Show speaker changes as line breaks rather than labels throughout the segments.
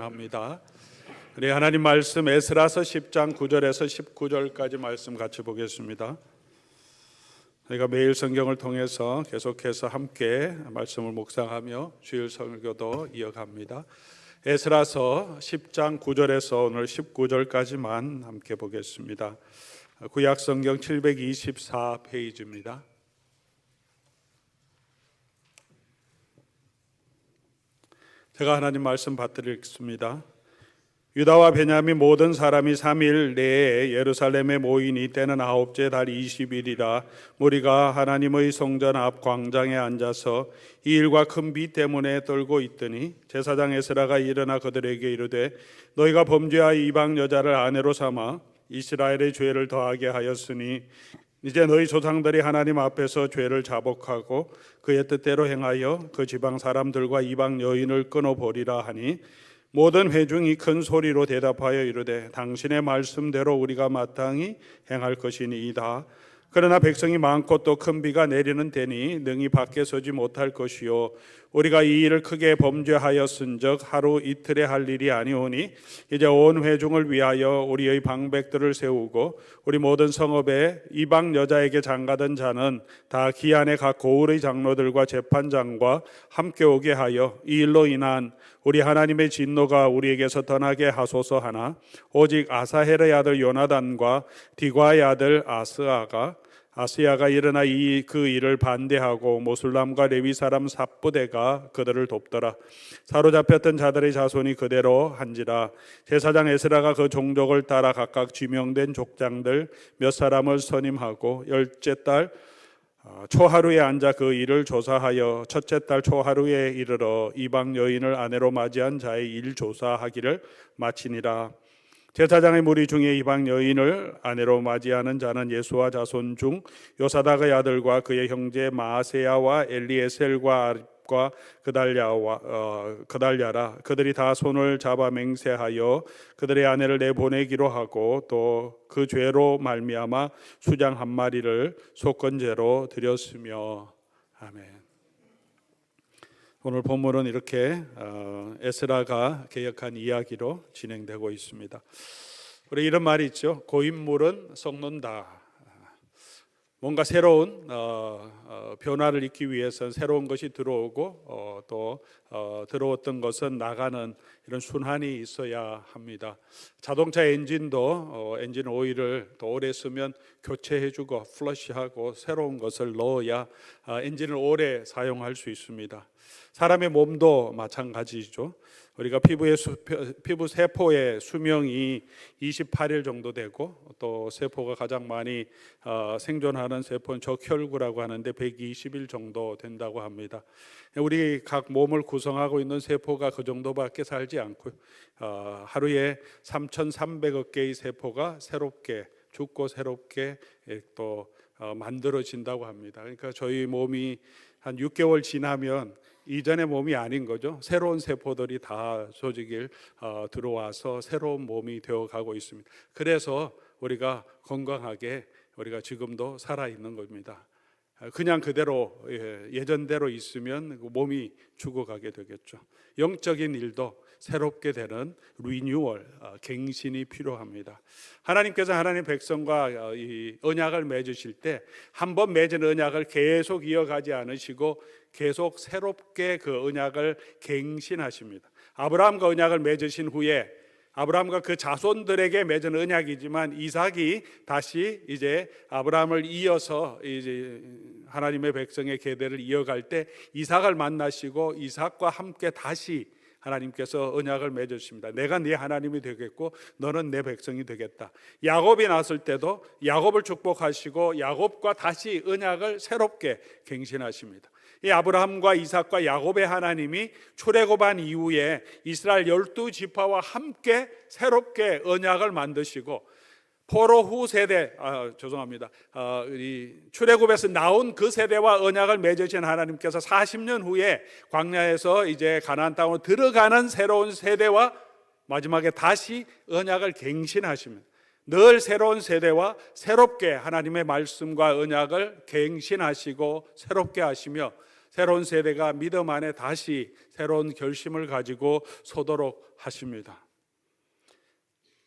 합니다. 우리 하나님 말씀 에스라서 10장 9절에서 19절까지 말씀 같이 보겠습니다. 저희가 매일 성경을 통해서 계속해서 함께 말씀을 묵상하며 주일 설교도 이어갑니다. 에스라서 10장 9절에서 오늘 19절까지만 함께 보겠습니다. 구약 성경 724페이지입니다. 제가 하나님 말씀 받드리겠습니다. 유다와 베냐민 모든 사람이 3일 내에 예루살렘에 모이니 때는 아홉째 달 20일이라 무리가 하나님의 성전 앞 광장에 앉아서 이 일과 큰 비 때문에 떨고 있더니 제사장 에스라가 일어나 그들에게 이르되 너희가 범죄하여 이방 여자를 아내로 삼아 이스라엘의 죄를 더하게 하였으니 이제 너희 조상들이 하나님 앞에서 죄를 자복하고 그의 뜻대로 행하여 그 지방 사람들과 이방 여인을 끊어버리라 하니 모든 회중이 큰 소리로 대답하여 이르되 당신의 말씀대로 우리가 마땅히 행할 것이니이다. 그러나 백성이 많고 또 큰 비가 내리는 때니 능히 밖에 서지 못할 것이요 우리가 이 일을 크게 범죄하였은즉 하루 이틀에 할 일이 아니오니 이제 온 회중을 위하여 우리의 방백들을 세우고 우리 모든 성읍에 이방 여자에게 장가든 자는 다 기한에 각 고을의 장로들과 재판장과 함께 오게 하여 이 일로 인한 우리 하나님의 진노가 우리에게서 떠나게 하소서 하나 오직 아사헬의 아들 요나단과 디과의 아들 아스야가 일어나 그 일을 반대하고 모술람과 레위 사람 삽부대가 그들을 돕더라. 사로잡혔던 자들의 자손이 그대로 한지라. 제사장 에스라가 그 종족을 따라 각각 지명된 족장들 몇 사람을 선임하고 열째 달 초하루에 앉아 그 일을 조사하여 첫째 달 초하루에 이르러 이방 여인을 아내로 맞이한 자의 일 조사하기를 마치니라. 제사장의 무리 중에 이방 여인을 아내로 맞이하는 자는 예수와 자손 중 요사닥의 아들과 그의 형제 마세야와 엘리에셀과 아립과 그달랴라. 그들이 다 손을 잡아 맹세하여 그들의 아내를 내보내기로 하고 또 그 죄로 말미암아 수장 한 마리를 속건제로 드렸으며. 아멘. 오늘 본문은 이렇게 에스라가 개역한 이야기로 진행되고 있습니다. 우리 이런 말이 있죠. 고인물은 썩는다. 뭔가 새로운 변화를 있기 위해서는 새로운 것이 들어오고 또 들어왔던 것은 나가는 이런 순환이 있어야 합니다. 자동차 엔진도 엔진 오일을 또 오래 쓰면 교체해주고 플러시하고 새로운 것을 넣어야 엔진을 오래 사용할 수 있습니다. 사람의 몸도 마찬가지죠. 우리가 피부 세포의 수명이 28일 정도 되고 또 세포가 가장 많이 생존하는 세포는 적혈구라고 하는데 120일 정도 된다고 합니다. 우리 각 몸을 구성하고 있는 세포가 그 정도밖에 살지 않고요. 하루에 3,300억 개의 세포가 새롭게 죽고 새롭게 또 만들어진다고 합니다. 그러니까 저희 몸이 한 6개월 지나면 이전의 몸이 아닌 거죠. 새로운 세포들이 다 조직에 들어와서 새로운 몸이 되어가고 있습니다. 그래서 우리가 건강하게 우리가 지금도 살아있는 겁니다. 그냥 그대로 예전대로 있으면 몸이 죽어가게 되겠죠. 영적인 일도 새롭게 되는 리뉴얼, 갱신이 필요합니다. 하나님께서 하나님 백성과 이 언약을 맺으실 때 한 번 맺은 언약을 계속 이어가지 않으시고 계속 새롭게 그 언약을 갱신하십니다. 아브라함과 언약을 맺으신 후에 아브라함과 그 자손들에게 맺은 언약이지만 이삭이 다시 이제 아브라함을 이어서 이제 하나님의 백성의 계대를 이어갈 때 이삭을 만나시고 이삭과 함께 다시 하나님께서 언약을 맺으십니다. 내가 네 하나님이 되겠고 너는 내 백성이 되겠다. 야곱이 났을 때도 야곱을 축복하시고 야곱과 다시 언약을 새롭게 갱신하십니다. 이 아브라함과 이삭과 야곱의 하나님이 출애굽한 이후에 이스라엘 12지파와 함께 새롭게 언약을 만드시고 포로 후 세대, 이 출애굽에서 나온 그 세대와 언약을 맺으신 하나님께서 40년 후에 광야에서 이제 가나안 땅으로 들어가는 새로운 세대와 마지막에 다시 언약을 갱신하십니다. 늘 새로운 세대와 새롭게 하나님의 말씀과 언약을 갱신하시고 새롭게 하시며 새로운 세대가 믿음 안에 다시 새로운 결심을 가지고 서도록 하십니다.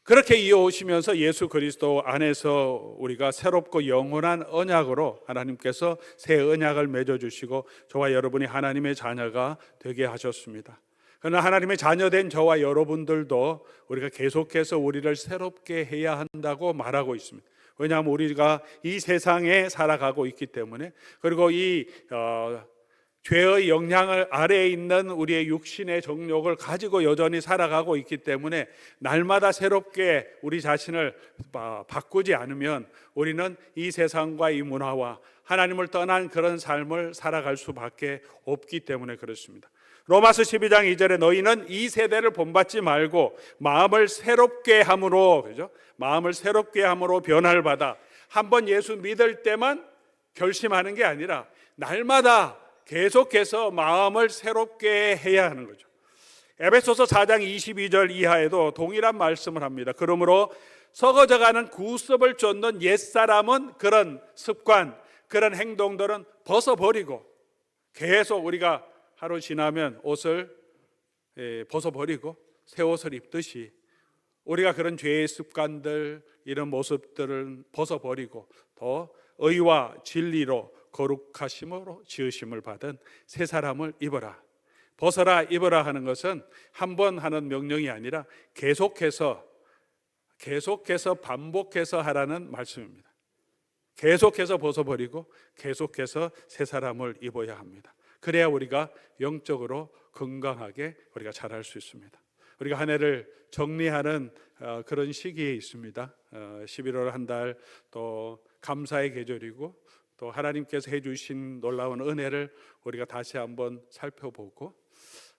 그렇게 이어오시면서 예수 그리스도 안에서 우리가 새롭고 영원한 언약으로 하나님께서 새 언약을 맺어주시고 저와 여러분이 하나님의 자녀가 되게 하셨습니다. 그러나 하나님의 자녀된 저와 여러분들도 우리가 계속해서 우리를 새롭게 해야 한다고 말하고 있습니다. 왜냐하면 우리가 이 세상에 살아가고 있기 때문에, 그리고 이 죄의 영향을 아래에 있는 우리의 육신의 정욕을 가지고 여전히 살아가고 있기 때문에 날마다 새롭게 우리 자신을 바꾸지 않으면 우리는 이 세상과 이 문화와 하나님을 떠난 그런 삶을 살아갈 수밖에 없기 때문에 그렇습니다. 로마서 12장 2절에 너희는 이 세대를 본받지 말고 마음을 새롭게 함으로, 그죠? 마음을 새롭게 함으로 변화를 받아. 한번 예수 믿을 때만 결심하는 게 아니라 날마다 계속해서 마음을 새롭게 해야 하는 거죠. 에베소서 4장 22절 이하에도 동일한 말씀을 합니다. 그러므로 썩어져가는 구습을 쫓는 옛사람은 그런 습관, 그런 행동들은 벗어버리고, 계속 우리가 하루 지나면 옷을 벗어버리고 새 옷을 입듯이 우리가 그런 죄의 습관들, 이런 모습들을 벗어버리고 더 의와 진리로 거룩하심으로 지으심을 받은 새 사람을 입어라. 벗어라, 입어라 하는 것은 한 번 하는 명령이 아니라 계속해서 반복해서 하라는 말씀입니다. 계속해서 벗어버리고 계속해서 새 사람을 입어야 합니다. 그래야 우리가 영적으로 건강하게 우리가 자랄 수 있습니다. 우리가 한 해를 정리하는 그런 시기에 있습니다. 11월 한 달 또 감사의 계절이고, 또 하나님께서 해주신 놀라운 은혜를 우리가 다시 한번 살펴보고,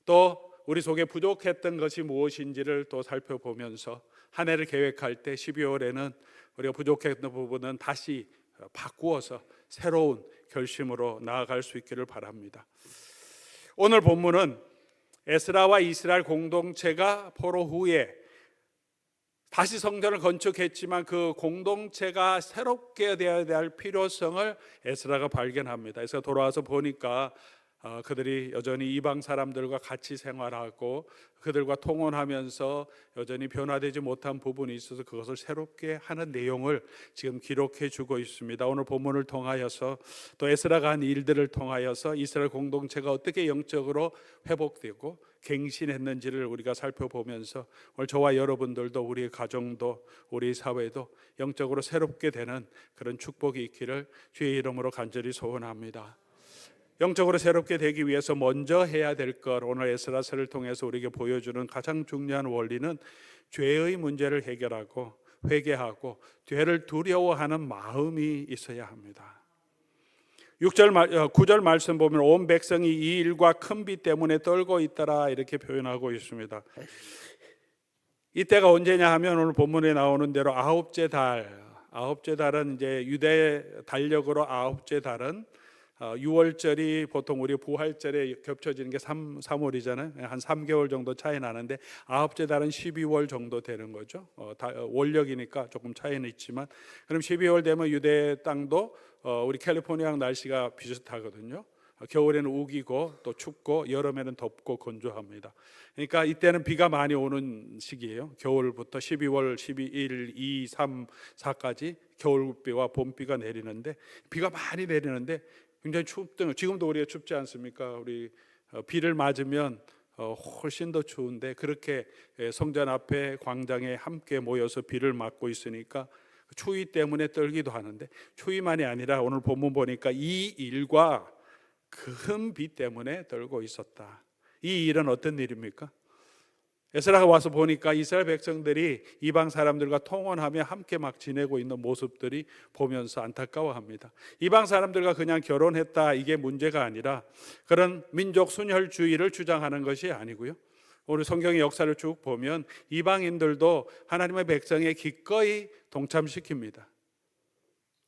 또 우리 속에 부족했던 것이 무엇인지를 또 살펴보면서 한 해를 계획할 때 12월에는 우리가 부족했던 부분은 다시 바꾸어서 새로운 결심으로 나아갈 수 있기를 바랍니다. 오늘 본문은 에스라와 이스라엘 공동체가 포로 후에 다시 성전을 건축했지만 그 공동체가 새롭게 되어야 할 필요성을 에스라가 발견합니다. 그래서 돌아와서 보니까 그들이 여전히 이방 사람들과 같이 생활하고 그들과 통혼하면서 여전히 변화되지 못한 부분이 있어서 그것을 새롭게 하는 내용을 지금 기록해 주고 있습니다. 오늘 본문을 통하여서 또 에스라가 한 일들을 통하여서 이스라엘 공동체가 어떻게 영적으로 회복되고 갱신했는지를 우리가 살펴보면서 오늘 저와 여러분들도, 우리의 가정도, 우리 사회도 영적으로 새롭게 되는 그런 축복이 있기를 주의 이름으로 간절히 소원합니다. 영적으로 새롭게 되기 위해서 먼저 해야 될 것, 오늘 에스라서를 통해서 우리에게 보여주는 가장 중요한 원리는 죄의 문제를 해결하고 회개하고 죄를 두려워하는 마음이 있어야 합니다. 9절 말씀 보면 온 백성이 이 일과 큰 비 때문에 떨고 있더라 이렇게 표현하고 있습니다. 이때가 언제냐 하면 오늘 본문에 나오는 대로 아홉째 달은 이제 유대 달력으로 아홉째 달은 6월절이 보통 우리 부활절에 겹쳐지는 게 3월이잖아요. 한 3개월 정도 차이 나는데 아홉째 달은 12월 정도 되는 거죠. 월력이니까 조금 차이는 있지만, 그럼 12월 되면 유대 땅도 우리 캘리포니아랑 날씨가 비슷하거든요. 겨울에는 우기고 또 춥고 여름에는 덥고 건조합니다. 그러니까 이때는 비가 많이 오는 시기예요. 겨울부터 12월 12일, 2, 3, 4까지 겨울비와 봄비가 내리는데, 비가 많이 내리는데 굉장히 춥던, 지금도 우리가 춥지 않습니까? 우리 비를 맞으면 훨씬 더 추운데, 그렇게 성전 앞에 광장에 함께 모여서 비를 맞고 있으니까 추위 때문에 떨기도 하는데, 추위만이 아니라 오늘 본문 보니까 이 일과 큰 비 때문에 떨고 있었다. 이 일은 어떤 일입니까? 에스라가 와서 보니까 이스라엘 백성들이 이방 사람들과 통혼하며 함께 막 지내고 있는 모습들이 보면서 안타까워합니다. 이방 사람들과 그냥 결혼했다, 이게 문제가 아니라 그런 민족 순혈주의를 주장하는 것이 아니고요. 오늘 성경의 역사를 쭉 보면 이방인들도 하나님의 백성에 기꺼이 동참시킵니다.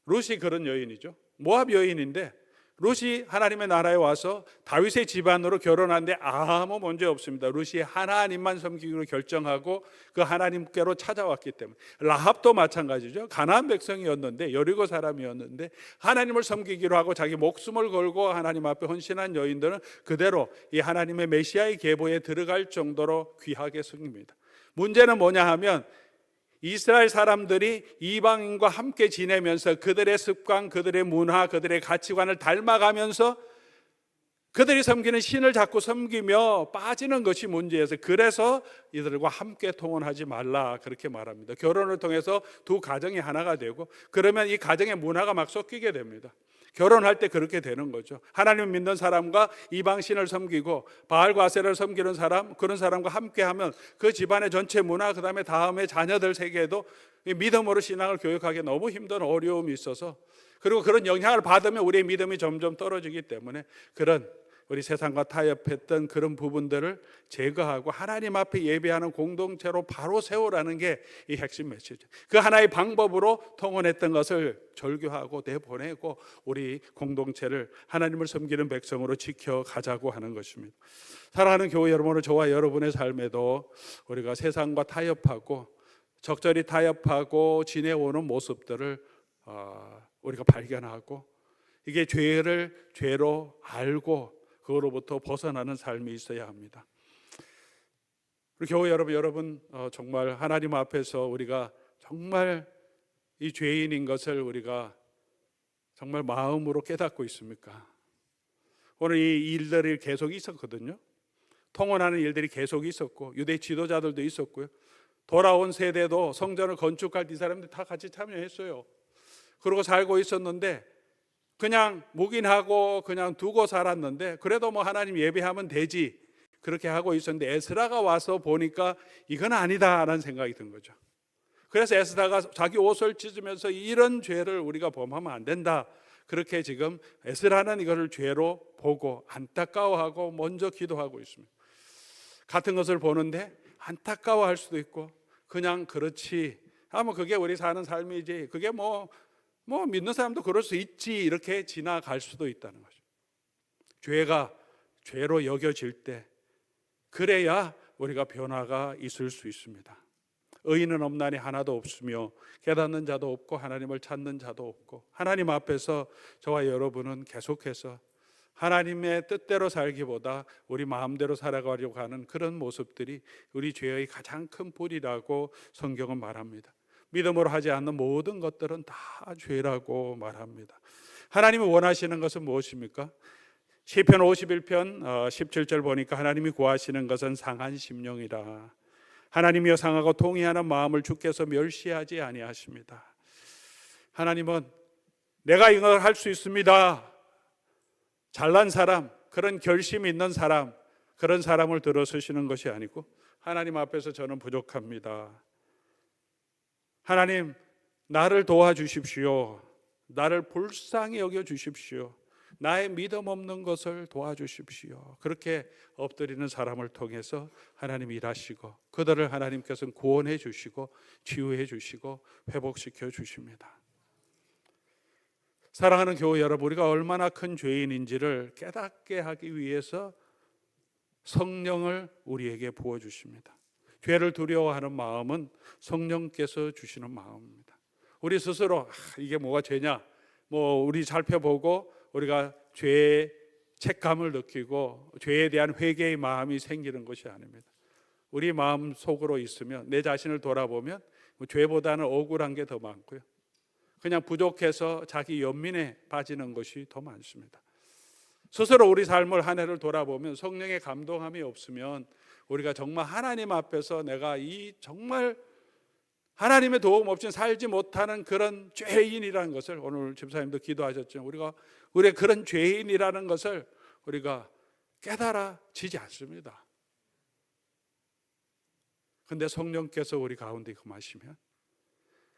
룻이 그런 여인이죠. 모압 여인인데 룻이 하나님의 나라에 와서 다윗의 집안으로 결혼하는데 아무 문제 없습니다. 룻이 하나님만 섬기기로 결정하고 그 하나님께로 찾아왔기 때문에. 라합도 마찬가지죠. 가나안 백성이었는데, 여리고 사람이었는데 하나님을 섬기기로 하고 자기 목숨을 걸고 하나님 앞에 헌신한 여인들은 그대로 이 하나님의 메시아의 계보에 들어갈 정도로 귀하게 섬깁니다. 문제는 뭐냐 하면 이스라엘 사람들이 이방인과 함께 지내면서 그들의 습관, 그들의 문화, 그들의 가치관을 닮아가면서 그들이 섬기는 신을 자꾸 섬기며 빠지는 것이 문제여서, 그래서 이들과 함께 통혼하지 말라 그렇게 말합니다. 결혼을 통해서 두 가정이 하나가 되고, 그러면 이 가정의 문화가 막 섞이게 됩니다. 결혼할 때 그렇게 되는 거죠. 하나님 믿는 사람과 이방신을 섬기고 바알과 아세라를 섬기는 사람, 그런 사람과 함께하면 그 집안의 전체 문화, 그 다음에 자녀들 세계에도 믿음으로 신앙을 교육하기 너무 힘든 어려움이 있어서, 그리고 그런 영향을 받으면 우리의 믿음이 점점 떨어지기 때문에 그런 우리 세상과 타협했던 그런 부분들을 제거하고 하나님 앞에 예배하는 공동체로 바로 세우라는 게 이 핵심 메시지. 그 하나의 방법으로 통혼했던 것을 절교하고 내보내고 우리 공동체를 하나님을 섬기는 백성으로 지켜가자고 하는 것입니다. 사랑하는 교회 여러분, 저와 여러분의 삶에도 우리가 세상과 타협하고 적절히 타협하고 지내오는 모습들을 우리가 발견하고, 이게 죄를 죄로 알고 그거로부터 벗어나는 삶이 있어야 합니다. 우리 교회 여러분, 정말 하나님 앞에서 우리가 정말 이 죄인인 것을 우리가 정말 마음으로 깨닫고 있습니까? 오늘 이 일들이 계속 있었거든요. 통혼하는 일들이 계속 있었고 유대 지도자들도 있었고요. 돌아온 세대도 성전을 건축할 이 사람들 다 같이 참여했어요. 그러고 살고 있었는데 그냥 묵인하고 그냥 두고 살았는데, 그래도 뭐 하나님 예배하면 되지 그렇게 하고 있었는데, 에스라가 와서 보니까 이건 아니다라는 생각이 든 거죠. 그래서 에스라가 자기 옷을 찢으면서 이런 죄를 우리가 범하면 안 된다, 그렇게 지금 에스라는 이것을 죄로 보고 안타까워하고 먼저 기도하고 있습니다. 같은 것을 보는데 안타까워할 수도 있고 그냥 그렇지, 그게 우리 사는 삶이지, 그게 뭐 믿는 사람도 그럴 수 있지, 이렇게 지나갈 수도 있다는 거죠. 죄가 죄로 여겨질 때 그래야 우리가 변화가 있을 수 있습니다. 의인은 없나니 하나도 없으며 깨닫는 자도 없고 하나님을 찾는 자도 없고, 하나님 앞에서 저와 여러분은 계속해서 하나님의 뜻대로 살기보다 우리 마음대로 살아가려고 하는 그런 모습들이 우리 죄의 가장 큰 뿌리라고 성경은 말합니다. 믿음으로 하지 않는 모든 것들은 다 죄라고 말합니다. 하나님이 원하시는 것은 무엇입니까? 시편 51편 17절 보니까 하나님이 구하시는 것은 상한 심령이라. 하나님이여 상하고 통회하는 마음을 주께서 멸시하지 아니하십니다. 하나님은 내가 이걸 할 수 있습니다, 잘난 사람, 그런 결심이 있는 사람, 그런 사람을 들어서시는 것이 아니고, 하나님 앞에서 저는 부족합니다, 하나님 나를 도와주십시오, 나를 불쌍히 여겨주십시오, 나의 믿음 없는 것을 도와주십시오, 그렇게 엎드리는 사람을 통해서 하나님이 일하시고 그들을 하나님께서는 구원해 주시고 치유해 주시고 회복시켜 주십니다. 사랑하는 교회 여러분, 우리가 얼마나 큰 죄인인지를 깨닫게 하기 위해서 성령을 우리에게 부어주십니다. 죄를 두려워하는 마음은 성령께서 주시는 마음입니다. 우리 스스로 이게 뭐가 죄냐, 우리 살펴보고 우리가 죄의 책감을 느끼고 죄에 대한 회개의 마음이 생기는 것이 아닙니다. 우리 마음 속으로 있으면, 내 자신을 돌아보면 죄보다는 억울한 게 더 많고요, 그냥 부족해서 자기 연민에 빠지는 것이 더 많습니다. 스스로 우리 삶을 한 해를 돌아보면 성령의 감동함이 없으면 우리가 정말 하나님 앞에서 내가 이 정말 하나님의 도움 없이는 살지 못하는 그런 죄인이라는 것을, 오늘 집사님도 기도하셨죠. 우리가 그런 죄인이라는 것을 우리가 깨달아지지 않습니다. 그런데 성령께서 우리 가운데 금하시면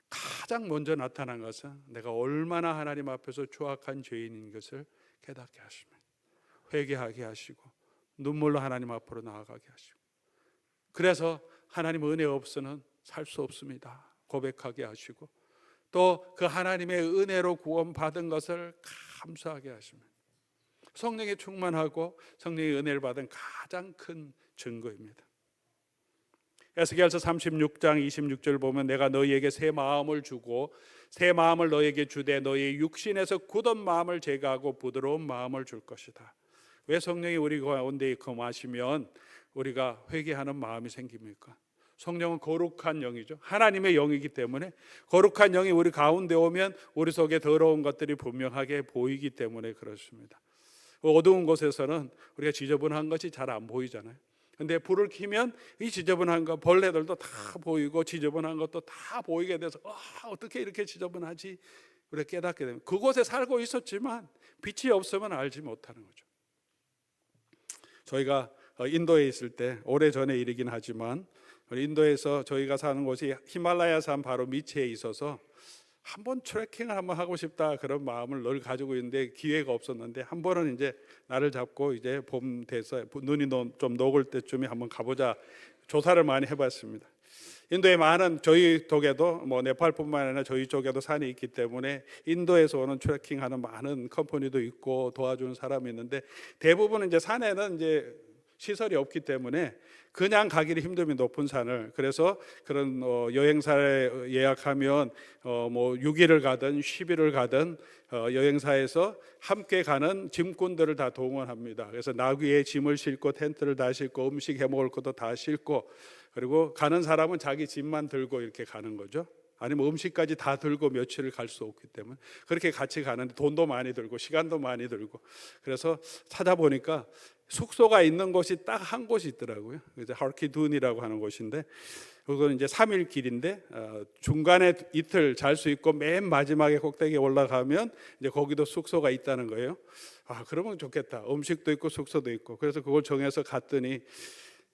가장 먼저 나타난 것은 내가 얼마나 하나님 앞에서 추악한 죄인인 것을 깨닫게 하십니다. 회개하게 하시고 눈물로 하나님 앞으로 나아가게 하시고, 그래서 하나님 은혜 없이는 살 수 없습니다 고백하게 하시고, 또 그 하나님의 은혜로 구원받은 것을 감사하게 하십니다. 성령에 충만하고 성령의 은혜를 받은 가장 큰 증거입니다. 에스겔서 36장 26절 보면 내가 너희에게 새 마음을 주고 새 마음을 너희에게 주되 너희 육신에서 굳은 마음을 제거하고 부드러운 마음을 줄 것이다. 왜 성령이 우리 가운데 거하시면 우리가 회개하는 마음이 생깁니까? 성령은 거룩한 영이죠. 하나님의 영이기 때문에 거룩한 영이 우리 가운데 오면 우리 속에 더러운 것들이 분명하게 보이기 때문에 그렇습니다. 어두운 곳에서는 우리가 지저분한 것이 잘 안 보이잖아요. 근데 불을 켜면 이 지저분한 거 벌레들도 다 보이고 지저분한 것도 다 보이게 돼서 어떻게 이렇게 지저분하지? 우리가 깨닫게 되면 그곳에 살고 있었지만 빛이 없으면 알지 못하는 거죠. 저희가 인도에 있을 때 오래전의 일이긴 하지만 인도에서 저희가 사는 곳이 히말라야 산 바로 밑에 있어서 한번 트레킹을 한번 하고 싶다 그런 마음을 늘 가지고 있는데 기회가 없었는데 한 번은 이제 날을 잡고 이제 봄 돼서 눈이 좀 녹을 때쯤에 한번 가보자 조사를 많이 해봤습니다. 인도에 많은 저희 쪽에도 뭐 네팔뿐만 아니라 저희 쪽에도 산이 있기 때문에 인도에서 오는 트레킹하는 많은 컴퍼니도 있고 도와주는 사람이 있는데 대부분은 이제 산에는 이제 시설이 없기 때문에 그냥 가기를 힘듦이 높은 산을 그래서 그런 여행사에 예약하면 뭐 6일을 가든 10일을 가든 여행사에서 함께 가는 짐꾼들을 다 동원합니다. 그래서 나귀에 짐을 싣고 텐트를 다 싣고 음식 해먹을 것도 다 싣고 그리고 가는 사람은 자기 짐만 들고 이렇게 가는 거죠. 아니면 음식까지 다 들고 며칠을 갈 수 없기 때문에 그렇게 같이 가는데 돈도 많이 들고 시간도 많이 들고 그래서 찾아보니까 숙소가 있는 곳이 딱 한 곳이 있더라고요. 이제 하르키둔이라고 하는 곳인데 그건 이제 3일 길인데 중간에 이틀 잘 수 있고 맨 마지막에 꼭대기에 올라가면 이제 거기도 숙소가 있다는 거예요. 그러면 좋겠다. 음식도 있고 숙소도 있고 그래서 그걸 정해서 갔더니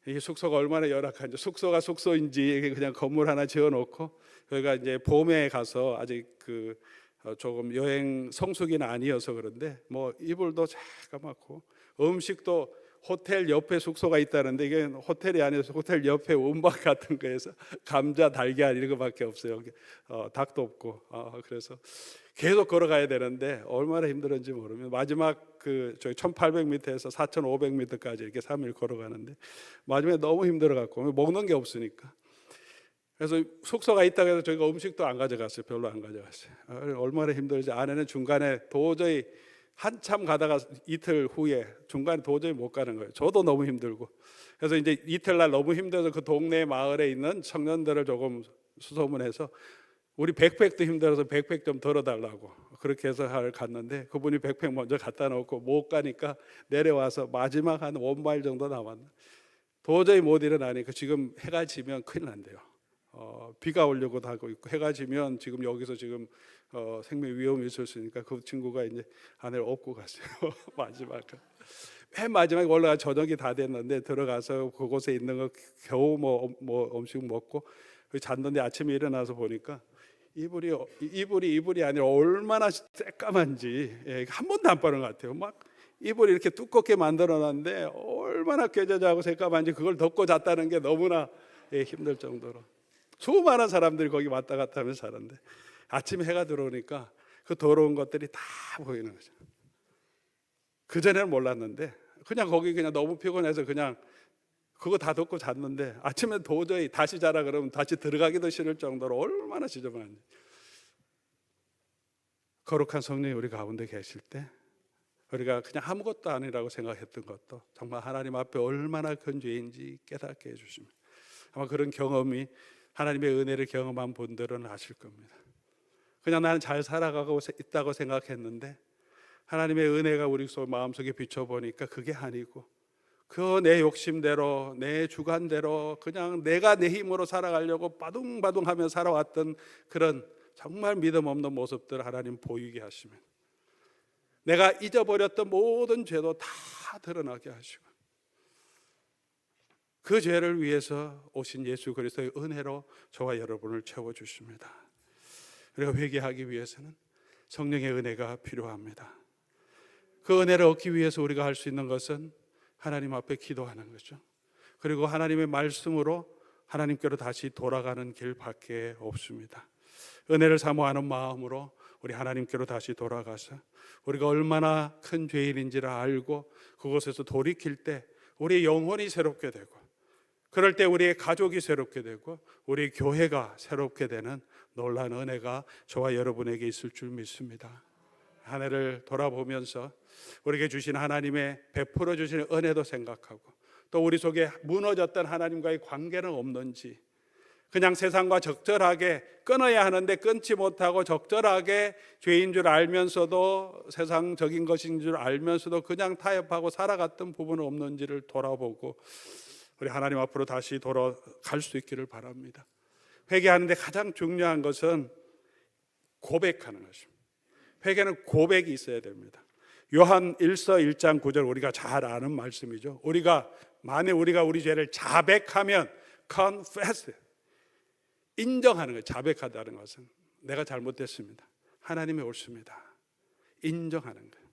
이 숙소가 얼마나 열악한지 숙소가 숙소인지 그냥 건물 하나 지어놓고 저희가 이제 봄에 가서 아직 조금 여행 성수기는 아니어서 그런데 뭐 이불도 새까맣고 음식도 호텔 옆에 숙소가 있다는데 이게 호텔이 아니어서 호텔 옆에 원박 같은 거에서 감자, 달걀 이런 거밖에 없어요. 닭도 없고 그래서 계속 걸어가야 되는데 얼마나 힘들었는지 모르면 마지막 저희 1800m에서 4500m까지 이렇게 3일 걸어가는데 마지막에 너무 힘들어 갖고 먹는 게 없으니까 그래서 숙소가 있다고 해서 저희가 음식도 안 가져갔어요. 별로 안 가져갔어요. 얼마나 힘들지. 아내는 중간에 도저히 한참 가다가 이틀 후에 중간에 도저히 못 가는 거예요. 저도 너무 힘들고 그래서 이제 이틀날 너무 힘들어서 그 동네 마을에 있는 청년들을 조금 수소문해서 우리 백팩도 힘들어서 백팩 좀 덜어달라고 그렇게 해서 갔는데 그분이 백팩 먼저 갖다 놓고 못 가니까 내려와서 마지막 한 1마일 정도 남았나 도저히 못 일어나니까 지금 해가 지면 큰일 난대요. 비가 오려고도 하고 있고 해가 지면 지금 여기서 지금 생명 위험이 있을 수 있으니까 그 친구가 이제 아내를 업고 갔어요. 맨 마지막에 올라가 저녁이 다 됐는데 들어가서 그곳에 있는 거 겨우 뭐 음식 먹고 잤는데 아침에 일어나서 보니까 이불이 아니라 얼마나 새까만지 한 번도 안 빠른 것 같아요. 막 이불이 이렇게 두껍게 만들어놨는데 얼마나 꾀져자고 새까만지 그걸 덮고 잤다는 게 너무나 힘들 정도로 수많은 사람들이 거기 왔다 갔다 하면서 자는데 아침에 해가 들어오니까 그 더러운 것들이 다 보이는 거죠. 그전에는 몰랐는데 그냥 거기 그냥 너무 피곤해서 그냥 그거 다 덮고 잤는데 아침에 도저히 다시 자라 그러면 다시 들어가기도 싫을 정도로 얼마나 지저분한지. 거룩한 성령이 우리 가운데 계실 때 우리가 그냥 아무것도 아니라고 생각했던 것도 정말 하나님 앞에 얼마나 큰 죄인지 깨닫게 해주십니다. 아마 그런 경험이 하나님의 은혜를 경험한 분들은 아실 겁니다. 그냥 나는 잘 살아가고 있다고 생각했는데 하나님의 은혜가 우리 마음속에 비춰보니까 그게 아니고 그 내 욕심대로 내 주관대로 그냥 내가 내 힘으로 살아가려고 바둥바둥하며 살아왔던 그런 정말 믿음 없는 모습들을 하나님 보이게 하시면 내가 잊어버렸던 모든 죄도 다 드러나게 하시고 그 죄를 위해서 오신 예수 그리스도의 은혜로 저와 여러분을 채워주십니다. 우리가 회개하기 위해서는 성령의 은혜가 필요합니다. 그 은혜를 얻기 위해서 우리가 할 수 있는 것은 하나님 앞에 기도하는 거죠. 그리고 하나님의 말씀으로 하나님께로 다시 돌아가는 길밖에 없습니다. 은혜를 사모하는 마음으로 우리 하나님께로 다시 돌아가서 우리가 얼마나 큰 죄인인지를 알고 그곳에서 돌이킬 때 우리의 영혼이 새롭게 되고, 그럴 때 우리의 가족이 새롭게 되고 우리 교회가 새롭게 되는 놀라운 은혜가 저와 여러분에게 있을 줄 믿습니다. 한 해를 돌아보면서 우리에게 주신 하나님의 베풀어 주시는 은혜도 생각하고, 또 우리 속에 무너졌던 하나님과의 관계는 없는지, 그냥 세상과 적절하게 끊어야 하는데 끊지 못하고 적절하게 죄인 줄 알면서도 세상적인 것인 줄 알면서도 그냥 타협하고 살아갔던 부분은 없는지를 돌아보고 우리 하나님 앞으로 다시 돌아갈 수 있기를 바랍니다. 회개하는데 가장 중요한 것은 고백하는 것입니다. 회개는 고백이 있어야 됩니다. 요한 1서 1장 9절 우리가 잘 아는 말씀이죠. 만약 우리가 우리 죄를 자백하면 confess, 인정하는 거예요. 자백하다는 것은 내가 잘못됐습니다, 하나님이 옳습니다, 인정하는 거예요.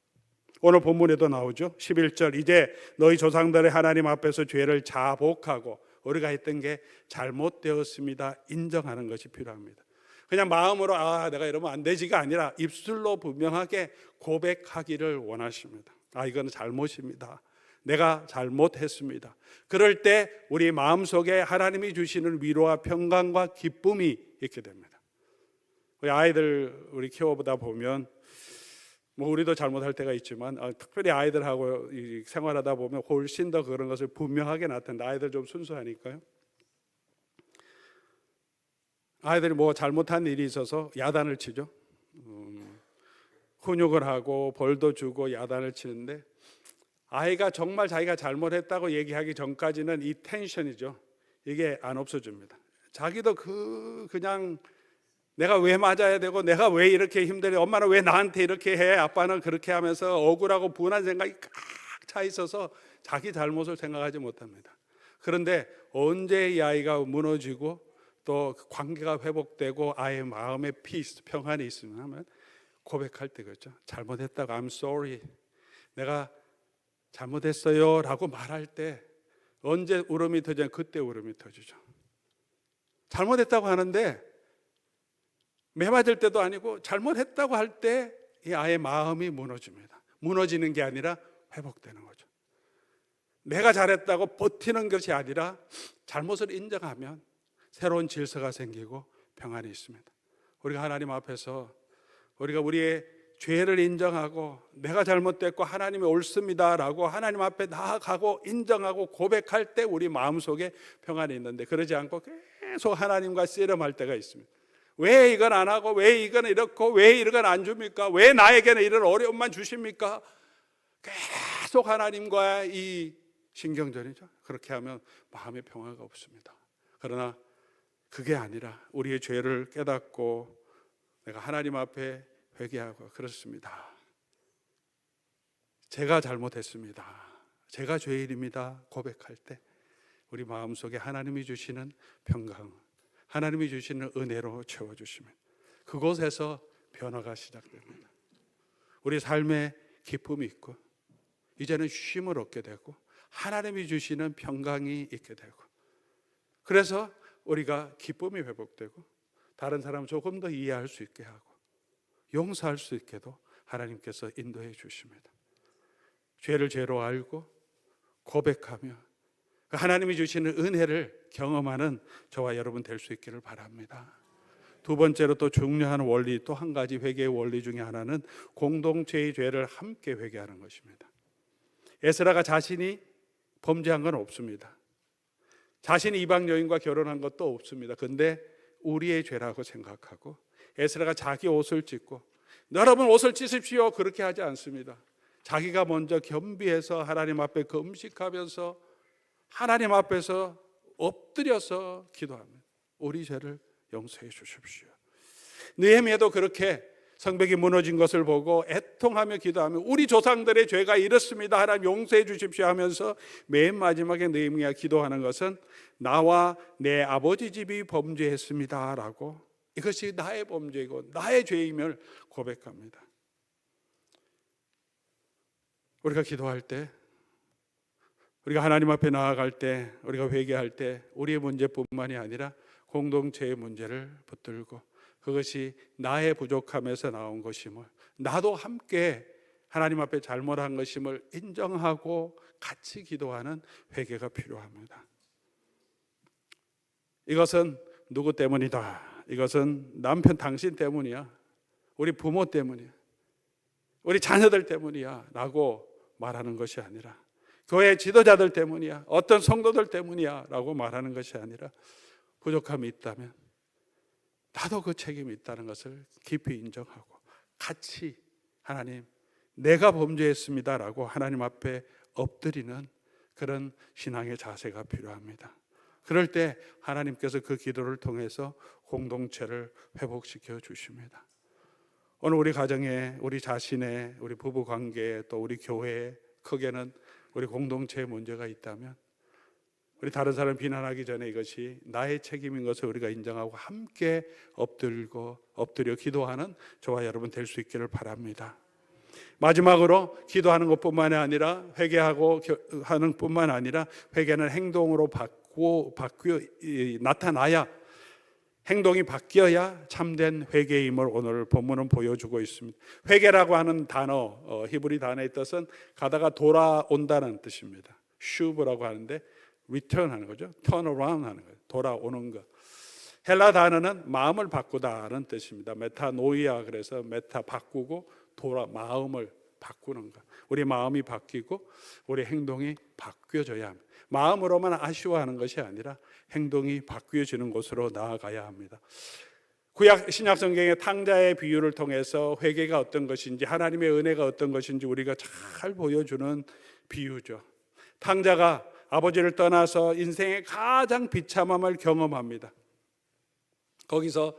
오늘 본문에도 나오죠. 11절, 이제 너희 조상들의 하나님 앞에서 죄를 자복하고 우리가 했던 게 잘못되었습니다, 인정하는 것이 필요합니다. 그냥 마음으로 내가 이러면 안 되지가 아니라 입술로 분명하게 고백하기를 원하십니다. 이거는 잘못입니다, 내가 잘못했습니다. 그럴 때 우리 마음속에 하나님이 주시는 위로와 평강과 기쁨이 있게 됩니다. 우리 아이들 키워보다 보면 우리도 잘못할 때가 있지만 특별히 아이들하고 생활하다 보면 훨씬 더 그런 것을 분명하게 나타낸다. 아이들 좀 순수하니까요. 아이들이 잘못한 일이 있어서 야단을 치죠. 훈육을 하고 벌도 주고 야단을 치는데, 아이가 정말 자기가 잘못했다고 얘기하기 전까지는 이 텐션이죠, 이게 안 없어집니다. 자기도 그냥 내가 왜 맞아야 되고 내가 왜 이렇게 힘들어, 엄마는 왜 나한테 이렇게 해, 아빠는 그렇게 하면서 억울하고 분한 생각이 꽉 차 있어서 자기 잘못을 생각하지 못합니다. 그런데 언제 이 아이가 무너지고 또 관계가 회복되고 아이의 마음에 피스, 평안이 있으면 하면 고백할 때, 그렇죠. 잘못했다고 I'm sorry, 내가 잘못했어요 라고 말할 때 언제 울음이 터지냐, 그때 울음이 터지죠. 잘못했다고 하는데 매맞을 때도 아니고 잘못했다고 할 때 이 아이의 마음이 무너집니다. 무너지는 게 아니라 회복되는 거죠. 내가 잘했다고 버티는 것이 아니라 잘못을 인정하면 새로운 질서가 생기고 평안이 있습니다. 우리가 하나님 앞에서 우리가 우리의 죄를 인정하고 내가 잘못됐고 하나님이 옳습니다라고 하나님 앞에 나아가고 인정하고 고백할 때 우리 마음속에 평안이 있는데, 그러지 않고 계속 하나님과 씨름할 때가 있습니다. 왜 이건 안 하고, 왜 이건 이렇고, 왜 이건 안 줍니까? 왜 나에게는 이런 어려움만 주십니까? 계속 하나님과 이 신경전이죠. 그렇게 하면 마음의 평화가 없습니다. 그러나 그게 아니라 우리의 죄를 깨닫고 내가 하나님 앞에 회개하고, 그렇습니다, 제가 잘못했습니다, 제가 죄인입니다 고백할 때 우리 마음속에 하나님이 주시는 평강, 하나님이 주시는 은혜로 채워주시면 그곳에서 변화가 시작됩니다. 우리 삶에 기쁨이 있고 이제는 쉼을 얻게 되고 하나님이 주시는 평강이 있게 되고, 그래서 우리가 기쁨이 회복되고 다른 사람 조금 더 이해할 수 있게 하고 용서할 수 있게도 하나님께서 인도해 주십니다. 죄를 죄로 알고 고백하며 하나님이 주시는 은혜를 경험하는 저와 여러분 될 수 있기를 바랍니다. 두 번째로 또 중요한 원리, 또 한 가지 회개의 원리 중에 하나는 공동체의 죄를 함께 회개하는 것입니다. 에스라가 자신이 범죄한 건 없습니다. 자신이 이방 여인과 결혼한 것도 없습니다. 그런데 우리의 죄라고 생각하고 에스라가 자기 옷을 찢고, 여러분 옷을 찢으십시오, 그렇게 하지 않습니다. 자기가 먼저 겸비해서 하나님 앞에 금식하면서 하나님 앞에서 엎드려서 기도합니다. 우리 죄를 용서해 주십시오. 느헤미야도 그렇게 성벽이 무너진 것을 보고 애통하며 기도하며 우리 조상들의 죄가 이렇습니다, 하나님 용서해 주십시오 하면서 맨 마지막에 느헤미야 기도하는 것은 나와 내 아버지 집이 범죄했습니다 라고, 이것이 나의 범죄이고 나의 죄임을 고백합니다. 우리가 기도할 때, 우리가 하나님 앞에 나아갈 때, 우리가 회개할 때 우리의 문제뿐만이 아니라 공동체의 문제를 붙들고 그것이 나의 부족함에서 나온 것임을, 나도 함께 하나님 앞에 잘못한 것임을 인정하고 같이 기도하는 회개가 필요합니다. 이것은 누구 때문이다, 이것은 남편 당신 때문이야, 우리 부모 때문이야, 우리 자녀들 때문이야 라고 말하는 것이 아니라, 교회 지도자들 때문이야, 어떤 성도들 때문이야 라고 말하는 것이 아니라, 부족함이 있다면 나도 그 책임이 있다는 것을 깊이 인정하고 같이 하나님, 내가 범죄했습니다 라고 하나님 앞에 엎드리는 그런 신앙의 자세가 필요합니다. 그럴 때 하나님께서 그 기도를 통해서 공동체를 회복시켜 주십니다. 오늘 우리 가정에, 우리 자신의, 우리 부부 관계에, 또 우리 교회에 크게는 우리 공동체에 문제가 있다면, 우리 다른 사람 비난하기 전에 이것이 나의 책임인 것을 우리가 인정하고 함께 엎드려 기도하는 저와 여러분 될 수 있기를 바랍니다. 마지막으로 기도하는 것뿐만 아니라, 회개하고 하는 뿐만 아니라, 회개는 행동으로 나타나야, 행동이 바뀌어야 참된 회개임을 오늘 본문은 보여주고 있습니다. 회개라고 하는 단어, 히브리 단어의 뜻은 가다가 돌아온다는 뜻입니다. 슈브라고 하는데 return 하는 거죠. turn around 하는 거예요. 돌아오는 것. 헬라 단어는 마음을 바꾸다는 뜻입니다. 메타노이아, 그래서 메타 바꾸고 마음을 바꾸는 것. 우리 마음이 바뀌고 우리 행동이 바뀌어져야 합니다. 마음으로만 아쉬워하는 것이 아니라 행동이 바뀌어지는 곳으로 나아가야 합니다. 구약 신약 성경의 탕자의 비유를 통해서 회개가 어떤 것인지, 하나님의 은혜가 어떤 것인지 우리가 잘 보여주는 비유죠. 탕자가 아버지를 떠나서 인생의 가장 비참함을 경험합니다. 거기서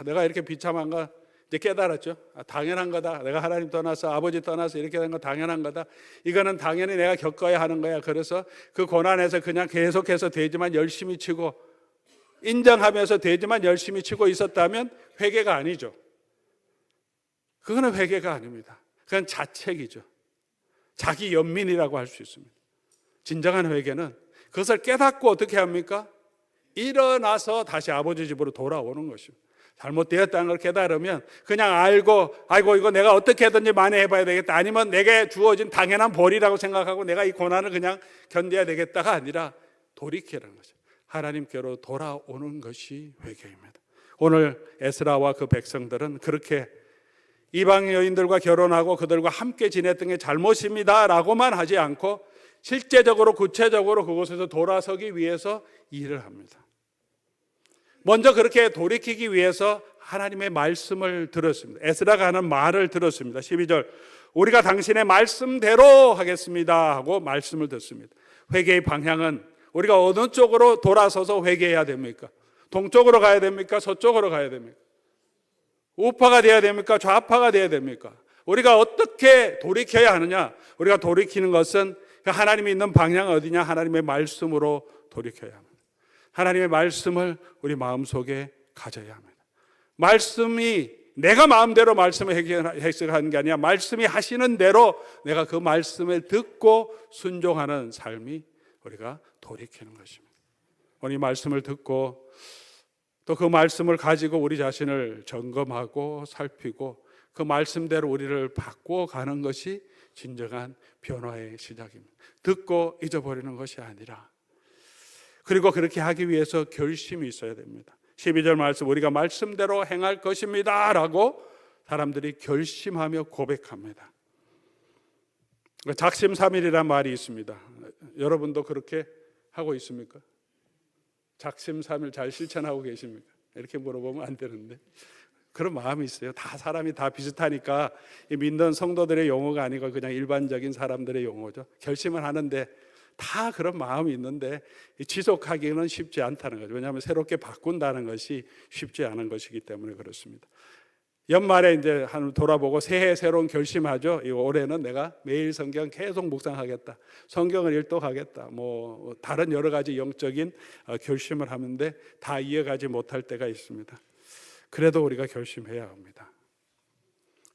내가 이렇게 비참한가 이제 깨달았죠. 당연한 거다. 내가 하나님 떠나서, 아버지 떠나서 이렇게 된 거 당연한 거다. 이거는 당연히 내가 겪어야 하는 거야. 그래서 그 고난에서 그냥 계속해서 되지만 열심히 치고, 인정하면서 되지만 열심히 치고 있었다면 회개가 아니죠. 그거는 회개가 아닙니다. 그건 자책이죠. 자기 연민이라고 할 수 있습니다. 진정한 회개는 그것을 깨닫고 어떻게 합니까? 일어나서 다시 아버지 집으로 돌아오는 것입니다. 잘못되었다는 걸 깨달으면 그냥 알고, 아이고 이거 내가 어떻게든지 만회해봐야 되겠다, 아니면 내게 주어진 당연한 벌이라고 생각하고 내가 이 고난을 그냥 견뎌야 되겠다가 아니라 돌이키라는 거죠. 하나님께로 돌아오는 것이 회개입니다. 오늘 에스라와 그 백성들은 그렇게 이방 여인들과 결혼하고 그들과 함께 지냈던 게 잘못입니다 라고만 하지 않고, 실제적으로 구체적으로 그곳에서 돌아서기 위해서 일을 합니다. 먼저 그렇게 돌이키기 위해서 하나님의 말씀을 들었습니다. 에스라가 하는 말을 들었습니다. 12절, 우리가 당신의 말씀대로 하겠습니다 하고 말씀을 듣습니다. 회개의 방향은 우리가 어느 쪽으로 돌아서서 회개해야 됩니까? 동쪽으로 가야 됩니까? 서쪽으로 가야 됩니까? 우파가 되어야 됩니까? 좌파가 되어야 됩니까? 우리가 어떻게 돌이켜야 하느냐? 우리가 돌이키는 것은 하나님이 있는 방향은 어디냐? 하나님의 말씀으로 돌이켜야 합니다. 하나님의 말씀을 우리 마음속에 가져야 합니다. 말씀이 내가 마음대로 말씀을 해석하는 게 아니라 말씀이 하시는 대로 내가 그 말씀을 듣고 순종하는 삶이 우리가 돌이키는 것입니다. 오늘 이 말씀을 듣고 또 그 말씀을 가지고 우리 자신을 점검하고 살피고 그 말씀대로 우리를 바꾸어 가는 것이 진정한 변화의 시작입니다. 듣고 잊어버리는 것이 아니라, 그리고 그렇게 하기 위해서 결심이 있어야 됩니다. 12절 말씀, 우리가 말씀대로 행할 것입니다 라고 사람들이 결심하며 고백합니다. 작심삼일이란 말이 있습니다. 여러분도 그렇게 하고 있습니까? 작심삼일 잘 실천하고 계십니까? 이렇게 물어보면 안 되는데 그런 마음이 있어요. 사람이 다 비슷하니까 믿는 성도들의 용어가 아니고 그냥 일반적인 사람들의 용어죠. 결심을 하는데 다 그런 마음이 있는데 지속하기는 쉽지 않다는 거죠. 왜냐하면 새롭게 바꾼다는 것이 쉽지 않은 것이기 때문에 그렇습니다. 연말에 이제 한 돌아보고 새해 새로운 결심하죠. 올해는 내가 매일 성경 계속 묵상하겠다, 성경을 일독하겠다, 뭐 다른 여러 가지 영적인 결심을 하는데 다 이어가지 못할 때가 있습니다. 그래도 우리가 결심해야 합니다.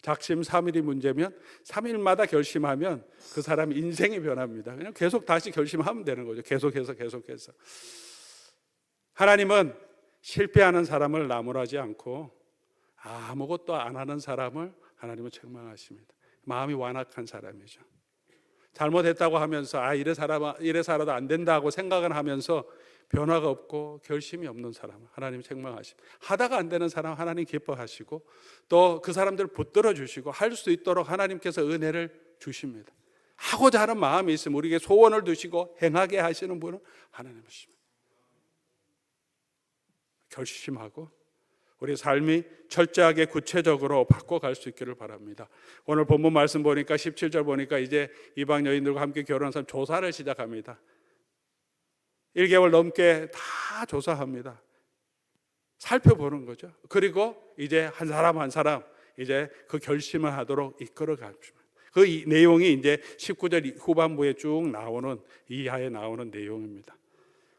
작심삼일이 문제면 3일마다 결심하면 그 사람 인생이 변합니다. 그냥 계속 다시 결심하면 되는 거죠. 계속해서. 하나님은 실패하는 사람을 나무라지 않고 아무것도 안 하는 사람을 하나님은 책망하십니다. 마음이 완악한 사람이죠. 잘못했다고 하면서 이래 살아도 안 된다고 생각은 하면서 변화가 없고 결심이 없는 사람 하나님 책망하십니다. 하다가 안 되는 사람 하나님 기뻐하시고 또 그 사람들 붙들어 주시고 할 수 있도록 하나님께서 은혜를 주십니다. 하고자 하는 마음이 있으면 우리에게 소원을 두시고 행하게 하시는 분은 하나님이십니다. 결심하고 우리 삶이 철저하게 구체적으로 바꿔갈 수 있기를 바랍니다. 오늘 본문 말씀 보니까 17절 보니까 이제 이방 여인들과 함께 결혼한 사람 조사를 시작합니다. 1개월 넘게 다 조사합니다. 살펴보는 거죠. 그리고 이제 한 사람 한 사람 이제 그 결심을 하도록 이끌어 갑니다. 그 내용이 이제 19절 후반부에 쭉 나오는 이하에 나오는 내용입니다.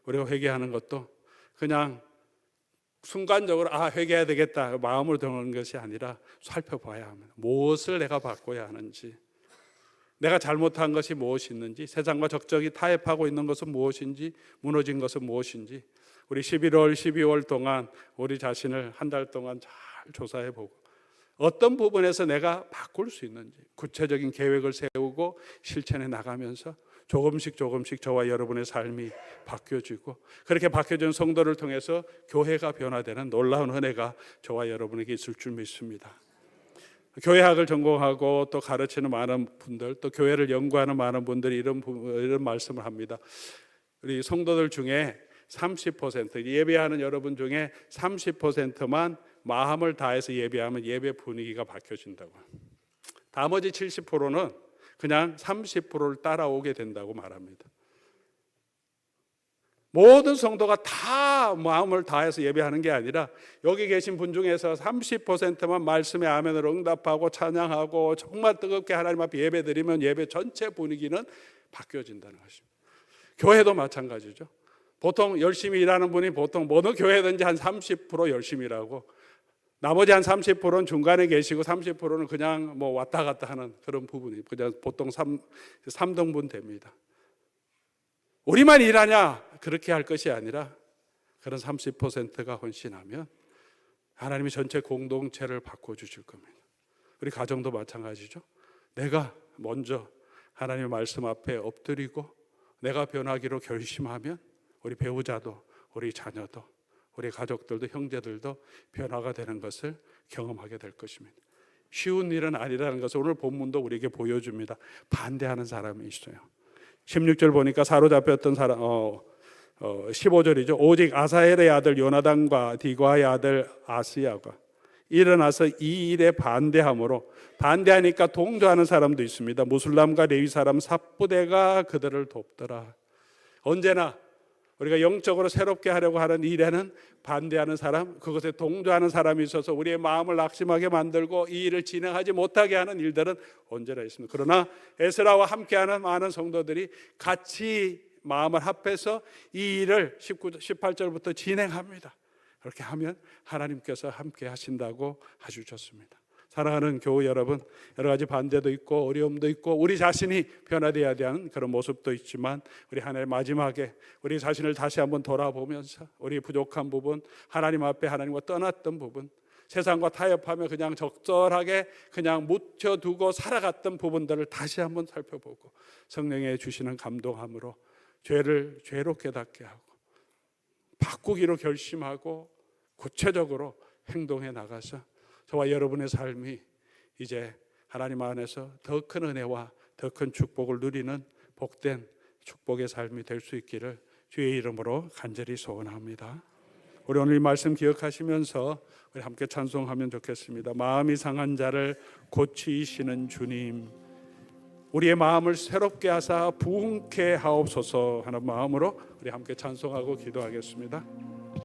우리가 회개하는 것도 그냥 순간적으로 회개해야 되겠다 마음으로 드는 것이 아니라 살펴봐야 합니다. 무엇을 내가 바꿔야 하는지, 내가 잘못한 것이 무엇이 있는지, 세상과 적적이 타협하고 있는 것은 무엇인지, 무너진 것은 무엇인지, 우리 11월, 12월 동안 우리 자신을 한 달 동안 잘 조사해보고 어떤 부분에서 내가 바꿀 수 있는지 구체적인 계획을 세우고 실천해 나가면서 조금씩 저와 여러분의 삶이 바뀌어지고 그렇게 바뀌어진 성도를 통해서 교회가 변화되는 놀라운 은혜가 저와 여러분에게 있을 줄 믿습니다. 교회학을 전공하고 또 가르치는 많은 분들, 또 교회를 연구하는 많은 분들이 이런 말씀을 합니다. 우리 성도들 중에 30% 예배하는 여러분 중에 30%만 마음을 다해서 예배하면 예배 분위기가 바뀌어진다고. 나머지 70%는 그냥 30%를 따라오게 된다고 말합니다. 모든 성도가 다 마음을 다해서 예배하는 게 아니라 여기 계신 분 중에서 30%만 말씀에 아멘으로 응답하고 찬양하고 정말 뜨겁게 하나님 앞에 예배드리면 예배 전체 분위기는 바뀌어진다는 것입니다. 교회도 마찬가지죠. 보통 열심히 일하는 분이 보통 어느 교회든지 한 30% 열심히 일하고 나머지 한 30%는 중간에 계시고 30%는 그냥 왔다 갔다 하는 그런 부분이 그냥 보통 3등분 됩니다. 우리만 일하냐 그렇게 할 것이 아니라 그런 30%가 헌신하면 하나님이 전체 공동체를 바꿔주실 겁니다. 우리 가정도 마찬가지죠. 내가 먼저 하나님의 말씀 앞에 엎드리고 내가 변하기로 결심하면 우리 배우자도 우리 자녀도 우리 가족들도 형제들도 변화가 되는 것을 경험하게 될 것입니다. 쉬운 일은 아니라는 것을 오늘 본문도 우리에게 보여줍니다. 반대하는 사람이 있어요. 16절 보니까 사로잡혔던 사람 15절이죠. 오직 아사헬의 아들 요나단과 디과의 아들 아스야가 일어나서 이 일에 반대함으로, 반대하니까 동조하는 사람도 있습니다. 무슬람과 레위 사람 삽부대가 그들을 돕더라. 언제나 우리가 영적으로 새롭게 하려고 하는 일에는 반대하는 사람, 그것에 동조하는 사람이 있어서 우리의 마음을 낙심하게 만들고 이 일을 진행하지 못하게 하는 일들은 언제나 있습니다. 그러나 에스라와 함께하는 많은 성도들이 같이 마음을 합해서 이 일을 18절부터 진행합니다. 그렇게 하면 하나님께서 함께 하신다고 아주 좋습니다. 사랑하는 교우 여러분, 여러 가지 반대도 있고 어려움도 있고 우리 자신이 변화되어야 하는 그런 모습도 있지만 우리 한 해 마지막에 우리 자신을 다시 한번 돌아보면서 우리 부족한 부분, 하나님 앞에 하나님과 떠났던 부분, 세상과 타협하며 그냥 적절하게 그냥 묻혀두고 살아갔던 부분들을 다시 한번 살펴보고 성령의 주시는 감동함으로 죄로 깨닫게 하고 바꾸기로 결심하고 구체적으로 행동해 나가서 저와 여러분의 삶이 이제 하나님 안에서 더 큰 은혜와 더 큰 축복을 누리는 복된 축복의 삶이 될 수 있기를 주의 이름으로 간절히 소원합니다. 우리 오늘 이 말씀 기억하시면서 우리 함께 찬송하면 좋겠습니다. 마음이 상한 자를 고치시는 주님, 우리의 마음을 새롭게 하사 부흥케 하옵소서 하는 마음으로 우리 함께 찬송하고 기도하겠습니다.